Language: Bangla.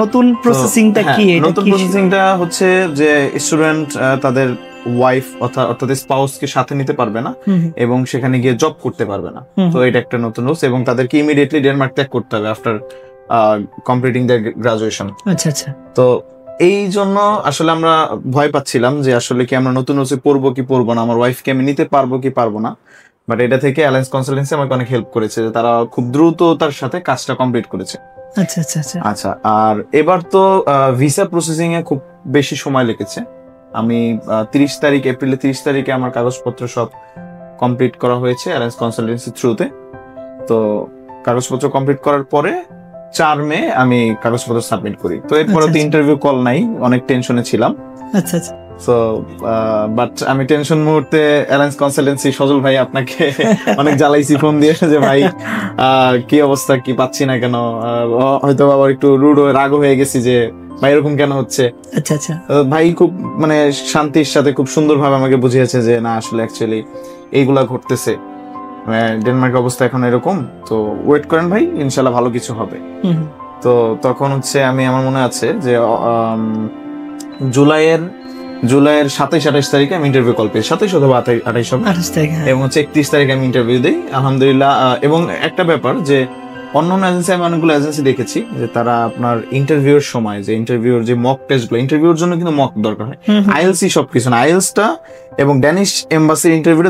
নতুন প্রসেসিংটা কি? নতুন প্রসেসিংটা হচ্ছে যে স্টুডেন্ট তাদের ওয়াইফ অর্থাৎ স্পাউসকে সাথে নিতে পারবে না এবং সেখানে গিয়ে জব করতে পারবে না। তো এটা একটা নতুন রুলস এবং তাদেরকে ইমিডিয়েটলি ডেনমার্ক ত্যাগ করতে হবে আফটার কমপ্লিটিং দ্য গ্রাজুয়েশন। আচ্ছা আচ্ছা। তো এই জন্য আসলে আমরা ভয় পাচ্ছিলাম যে আসলে কি আমরা নতুন রুলসে পড়বো কি পড়বো না, আমার ওয়াইফকে আমি নিতে পারবো কি পারবো না। বাট এটা থেকে অ্যালায়েন্স কনসালটেন্সি আমাকে অনেক হেল্প করেছে, যে তারা খুব দ্রুত তার সাথে কাজটা কমপ্লিট করেছে। আচ্ছা আচ্ছা আচ্ছা। আচ্ছা, আর এবার তো ভিসা প্রসেসিং এ খুব বেশি সময় লেগেছে। আমি 30 তারিখ, এপ্রিলের 30 তারিখে আমার কাগজপত্র সব কমপ্লিট করা হয়েছে অ্যালায়েন্স কনসালটেন্সি থ্রুতে। তো কাগজপত্র কমপ্লিট করার পরে 4 মে আমি কাগজপত্র সাবমিট করি। তো এরপরে তো ইন্টারভিউ কল নাই, অনেক টেনশনে ছিলাম। আচ্ছা আচ্ছা। সো বাট আমি টেনশন মুহূর্তে অ্যালায়েন্স কনসালটেন্সি সজল ভাই আপনাকে অনেক জ্বালাইছি ফোন দিয়ে যে ভাই কি অবস্থা, কি পাচ্ছি না কেন, হয়তো আবার একটু রুড রাগ হয়ে গেছি যে ভাই এরকম কেন হচ্ছে। আচ্ছা আচ্ছা। ভাই খুব মানে শান্তির সাথে খুব সুন্দরভাবে আমাকে বুঝিয়েছে যে না আসলে অ্যাকচুয়ালি এইগুলা ঘটতেছে, ডেনমার্কের অবস্থা এখন এরকম, তো ওয়েট করেন ভাই, ইনশাল্লাহ ভালো কিছু হবে। তো তখন হচ্ছে আমি, আমার মনে আছে যে জুলাইয়ের 27-28 তারিখে আমি ইন্টারভিউ কল পেয়েছি, 27 অথবা 28 হবে, এবং হচ্ছে 31 তারিখে আমি ইন্টারভিউ দিই আলহামদুলিল্লাহ। এবং একটা ব্যাপার যে অন্যান্য এজেন্সি, আমি অনেকগুলো এজেন্সি দেখেছি যে তারা আপনার ইন্টারভিউর সময় যে ইন্টারভিউর যে মক টেস্টগুলো, ইন্টারভিউর জন্য কিন্তু মক দরকার হয়, আইএলসি সবকিছু না, আইএলসটা এবং ড্যানিশ এম্বাসির ইন্টারভিউটা